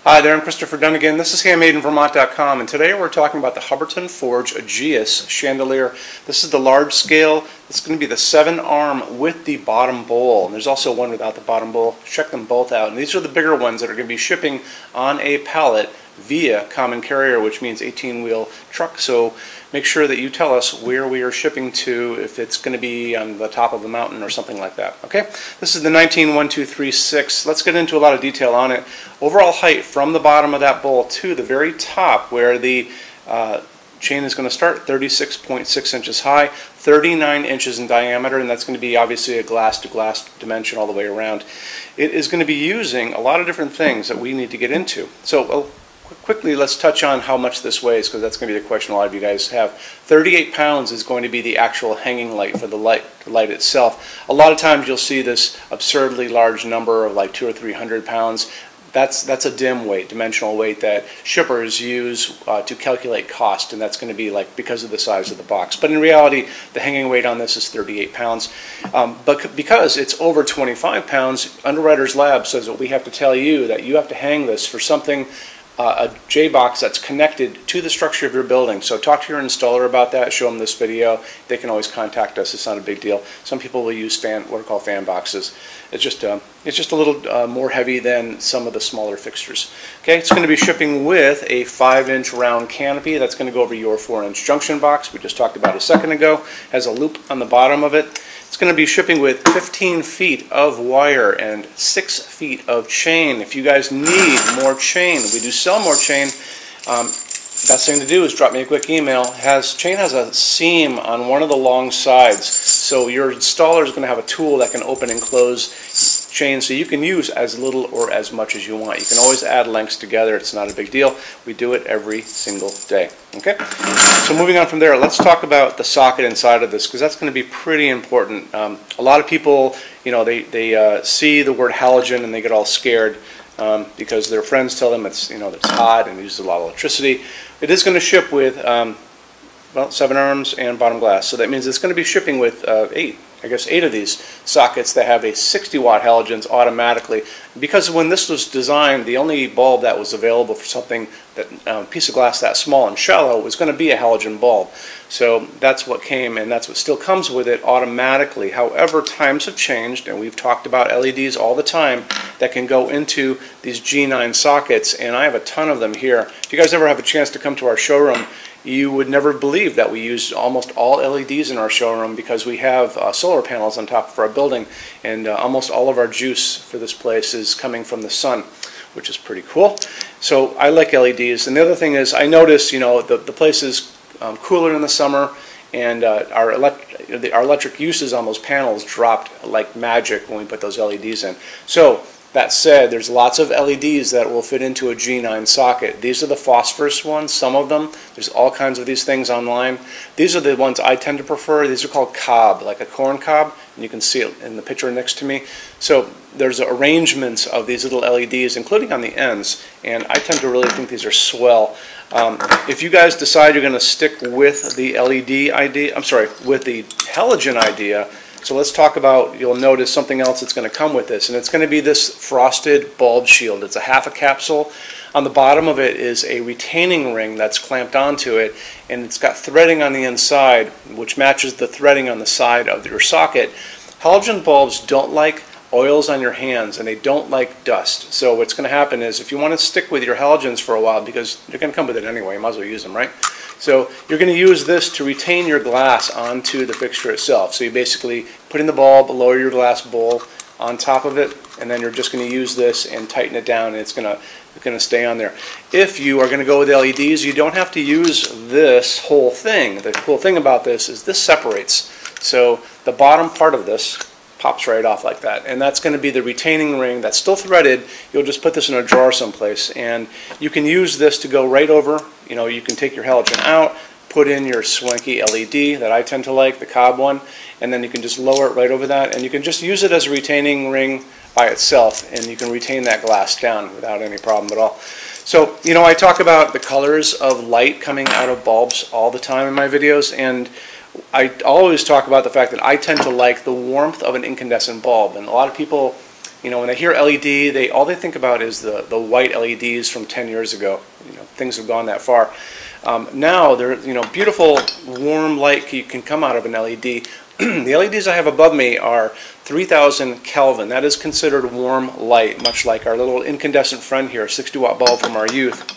Hi there, I'm Christopher Dunnigan. This is HandmadeInVermont.com, and today we're talking about the Hubbardton Forge Aegis Chandelier. This is the large scale. It's going to be the 7-arm with the bottom bowl, and there's also one without the bottom bowl. Check them both out. And these are the bigger ones that are going to be shipping on a pallet via common carrier, which means 18-wheel truck. So make sure that you tell us where we are shipping to, if it's going to be on the top of the mountain or something like that. Okay, this is the 191236. Let's get into a lot of detail on it. Overall height from the bottom of that bowl to the very top where the chain is going to start, 36.6 inches high, 39 inches in diameter, and that's going to be obviously a glass-to-glass dimension all the way around. It is going to be using a lot of different things that we need to get into. So quickly, let's touch on how much this weighs, because that's going to be the question a lot of you guys have. 38 pounds is going to be the actual hanging light for the light itself. A lot of times you'll see this absurdly large number of like 200 or 300 pounds. That's a dim weight, dimensional weight that shippers use to calculate cost, and that's going to be like because of the size of the box. But in reality, the hanging weight on this is 38 pounds. But because it's over 25 pounds, Underwriters Lab says that we have to tell you that you have to hang this for something, a J-box that's connected to the structure of your building. So talk to your installer about that, show them this video. They can always contact us, it's not a big deal. Some people will use what are called fan boxes. It's just a little more heavy than some of the smaller fixtures. Okay, it's going to be shipping with a 5-inch round canopy. That's going to go over your 4-inch junction box we just talked about a second ago. Has a loop on the bottom of it. It's going to be shipping with 15 feet of wire and 6 feet of chain. If you guys need more chain, we do sell more chain. Best thing to do is drop me a quick email. Chain has a seam on one of the long sides, so your installer is going to have a tool that can open and close chain, so you can use as little or as much as you want. You can always add lengths together. It's not a big deal. We do it every single day. Okay, so moving on from there, let's talk about the socket inside of this, because that's going to be pretty important. A lot of people, you know, they see the word halogen and they get all scared because their friends tell them it's hot and uses a lot of electricity. It is going to ship with well, 7 arms and bottom glass, so that means it's going to be shipping with 8 of these sockets that have a 60-watt halogens automatically. Because when this was designed, the only bulb that was available for something that piece of glass that small and shallow was going to be a halogen bulb. So that's what came, and that's what still comes with it automatically. However, times have changed, and we've talked about LEDs all the time that can go into these G9 sockets, and I have a ton of them here. If you guys ever have a chance to come to our showroom, you would never believe that we use almost all LEDs in our showroom, because we have solar panels on top of our building, and almost all of our juice for this place is coming from the sun, which is pretty cool. So I like LEDs. And the other thing is, I notice, the place is cooler in the summer, and our electric uses on those panels dropped like magic when we put those LEDs in. So that said, there's lots of LEDs that will fit into a G9 socket. These are the phosphorus ones, some of them. There's all kinds of these things online. These are the ones I tend to prefer. These are called cob, like a corn cob, and you can see it in the picture next to me. So there's arrangements of these little LEDs, including on the ends, and I tend to really think these are swell. If you guys decide you're going to stick with the LED idea, with the halogen idea, so let's talk about, you'll notice something else that's going to come with this, and it's going to be this frosted bulb shield. It's a half a capsule. On the bottom of it is a retaining ring that's clamped onto it, and it's got threading on the inside, which matches the threading on the side of your socket. Halogen bulbs don't like oils on your hands, and they don't like dust. So what's going to happen is, if you want to stick with your halogens for a while, because they're going to come with it anyway, you might as well use them, right? So you're going to use this to retain your glass onto the fixture itself. So you basically put in the bulb, lower your glass bowl on top of it, and then you're just going to use this and tighten it down, and it's going to stay on there. If you are going to go with LEDs, you don't have to use this whole thing. The cool thing about this is this separates. So the bottom part of this pops right off like that, and that's going to be the retaining ring that's still threaded. You'll just put this in a drawer someplace, and you can use this to go right over. You can take your halogen out, put in your swanky LED that I tend to like, the cob one, and then you can just lower it right over that, and you can just use it as a retaining ring by itself, and you can retain that glass down without any problem at all. So, I talk about the colors of light coming out of bulbs all the time in my videos, and I always talk about the fact that I tend to like the warmth of an incandescent bulb, and a lot of people You know, when they hear LED, all they think about is the white LEDs from 10 years ago. You know, things have gone that far. Now, beautiful warm light can come out of an LED. The LEDs I have above me are 3,000 Kelvin. That is considered warm light, much like our little incandescent friend here, 60-watt bulb from our youth.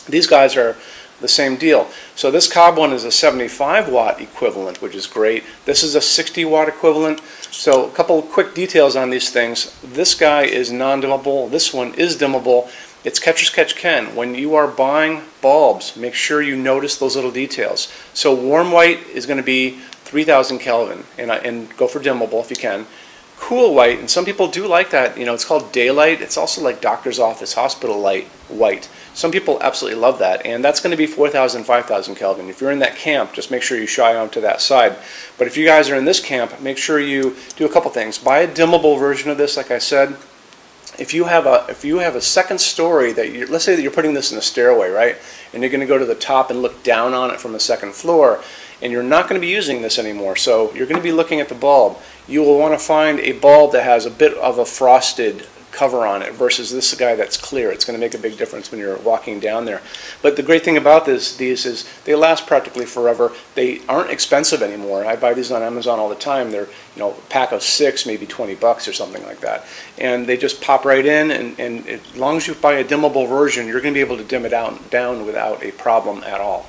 These guys are the same deal. So this Cobb one is a 75-watt equivalent, which is great. This is a 60-watt equivalent. So a couple of quick details on these things. This guy is non-dimmable. This one is dimmable. It's catch as catch can. When you are buying bulbs, make sure you notice those little details. So warm white is going to be 3,000 Kelvin, and go for dimmable if you can. Cool white, and some people do like that. You know, it's called daylight. It's also like doctor's office, hospital light white. Some people absolutely love that, and that's going to be 4,000, 5,000 Kelvin. If you're in that camp, just make sure you shy on to that side. But if you guys are in this camp, make sure you do a couple things. Buy a dimmable version of this, like I said. If you have a second story that let's say that you're putting this in a stairway, right, and you're going to go to the top and look down on it from the second floor, and you're not going to be using this anymore, so you're going to be looking at the bulb. You will want to find a bulb that has a bit of a frosted cover on it versus this guy that's clear. It's going to make a big difference when you're walking down there. But the great thing about these is they last practically forever. They aren't expensive anymore. I buy these on Amazon all the time. They're, you know, a pack of 6, maybe 20 bucks or something like that. And they just pop right in, and as long as you buy a dimmable version, you're going to be able to dim it down without a problem at all.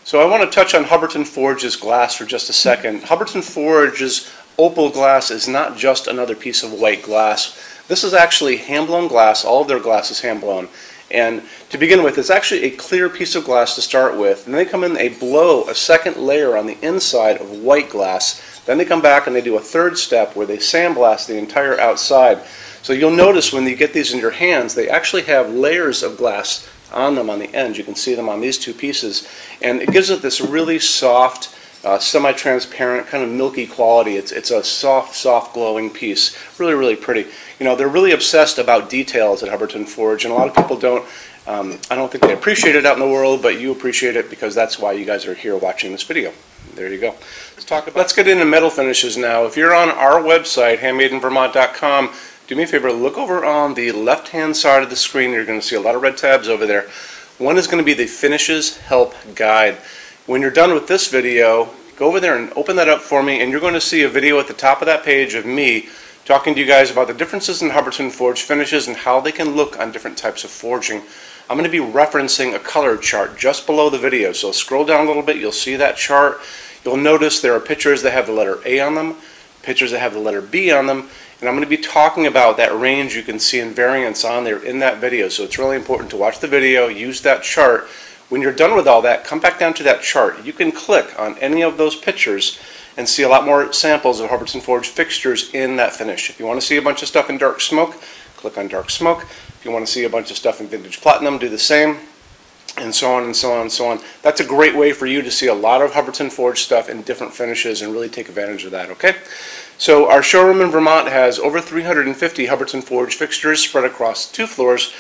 So I want to touch on Hubbardton Forge's glass for just a second. Hubbardton Forge's opal glass is not just another piece of white glass. This is actually hand-blown glass. All of their glass is hand-blown. And to begin with, it's actually a clear piece of glass to start with. And they come in, they blow a second layer on the inside of white glass. Then they come back and they do a third step where they sandblast the entire outside. So you'll notice when you get these in your hands, they actually have layers of glass on them on the ends. You can see them on these two pieces. And it gives it this really soft, semi-transparent, kind of milky quality. It's a soft glowing piece. Really, really pretty. You know, they're really obsessed about details at Hubbardton Forge, and a lot of people don't. I don't think they appreciate it out in the world, but you appreciate it because that's why you guys are here watching this video. There you go. Let's get into metal finishes now. If you're on our website, HandmadeInVermont.com, do me a favor, look over on the left-hand side of the screen. You're going to see a lot of red tabs over there. One is going to be the Finishes Help Guide. When you're done with this video, go over there and open that up for me, and you're going to see a video at the top of that page of me talking to you guys about the differences in Hubbardton Forge finishes and how they can look on different types of forging. I'm going to be referencing a color chart just below the video, so scroll down a little bit, you'll see that chart. You'll notice there are pictures that have the letter A on them, pictures that have the letter B on them, and I'm going to be talking about that range you can see in variance on there in that video, so it's really important to watch the video, use that chart. When you're done with all that, come back down to that chart. You can click on any of those pictures and see a lot more samples of Hubbardton Forge fixtures in that finish. If you want to see a bunch of stuff in dark smoke, click on dark smoke. If you want to see a bunch of stuff in vintage platinum, do the same, and so on and so on and so on. That's a great way for you to see a lot of Hubbardton Forge stuff in different finishes and really take advantage of that, okay? So our showroom in Vermont has over 350 Hubbardton Forge fixtures spread across 2 floors.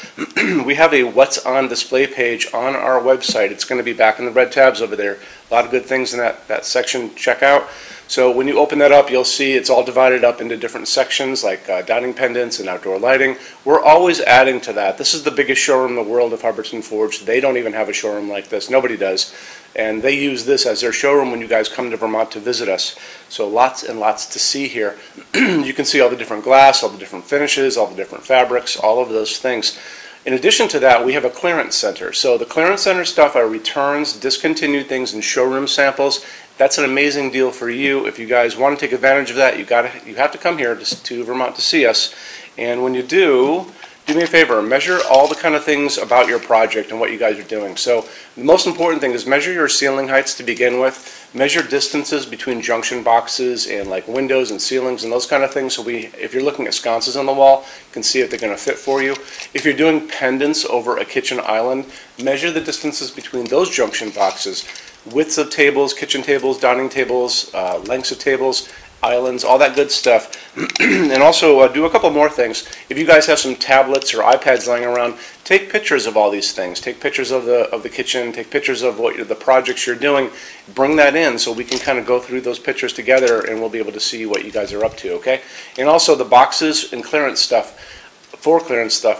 We have a What's On display page on our website. It's going to be back in the red tabs over there. A lot of good things in that section. Check out. So when you open that up, you'll see it's all divided up into different sections like dining pendants and outdoor lighting. We're always adding to that. This is the biggest showroom in the world of Hubbardton Forge. They don't even have a showroom like this. Nobody does. And they use this as their showroom when you guys come to Vermont to visit us. So lots and lots to see here. You can see all the different glass, all the different finishes, all the different fabrics, all of those things. In addition to that, we have a clearance center. So the clearance center stuff are returns, discontinued things, and showroom samples. That's an amazing deal for you. If you guys want to take advantage of that, you have to come here to Vermont to see us. And when you do me a favor, measure all the kind of things about your project and what you guys are doing. So the most important thing is measure your ceiling heights to begin with. Measure distances between junction boxes and like windows and ceilings and those kind of things. So if you're looking at sconces on the wall, you can see if they're going to fit for you. If you're doing pendants over a kitchen island, measure the distances between those junction boxes. Widths of tables, kitchen tables, dining tables, lengths of tables, islands, all that good stuff. And also do a couple more things. If you guys have some tablets or iPads lying around, take pictures of all these things. Take pictures of the kitchen, take pictures of the projects you're doing. Bring that in so we can kind of go through those pictures together, and we'll be able to see what you guys are up to, okay? And also the boxes and clearance stuff,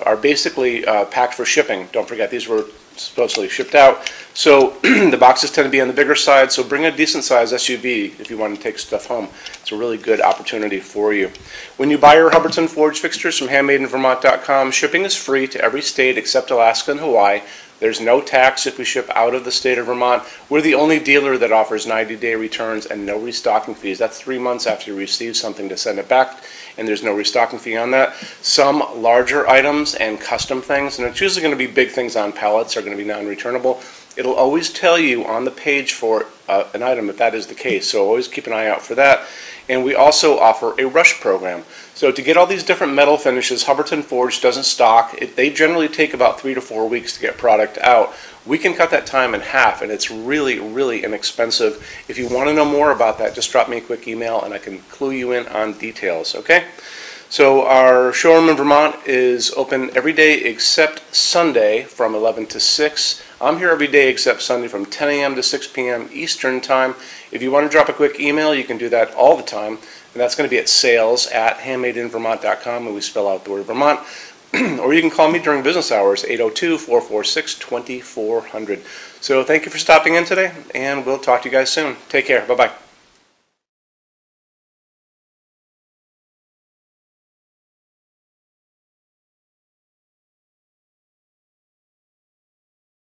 are basically packed for shipping. Don't forget, these were supposedly shipped out. So the boxes tend to be on the bigger side, so bring a decent size SUV if you want to take stuff home. It's a really good opportunity for you. When you buy your Hubbardton forge fixtures from HandmadeInVermont.com, shipping is free to every state except Alaska and Hawaii. There's no tax if we ship out of the state of Vermont. We're the only dealer that offers 90-day returns and no restocking fees. That's 3 months after you receive something to send it back, and there's no restocking fee on that. Some larger items and custom things, and it's usually going to be big things on pallets, are going to be non-returnable. It'll always tell you on the page for an item if that is the case, so always keep an eye out for that. And we also offer a rush program. So to get all these different metal finishes, Hubbardton Forge doesn't stock. They generally take about 3 to 4 weeks to get product out. We can cut that time in half, and it's really, really inexpensive. If you want to know more about that, just drop me a quick email and I can clue you in on details, okay? So our showroom in Vermont is open every day except Sunday from 11 to 6. I'm here every day except Sunday from 10 a.m. to 6 p.m. Eastern Time. If you want to drop a quick email, you can do that all the time. And that's going to be at sales@HandmadeInVermont.com, and we spell out the word Vermont. Or you can call me during business hours, 802-446-2400. So thank you for stopping in today, and we'll talk to you guys soon. Take care. Bye-bye.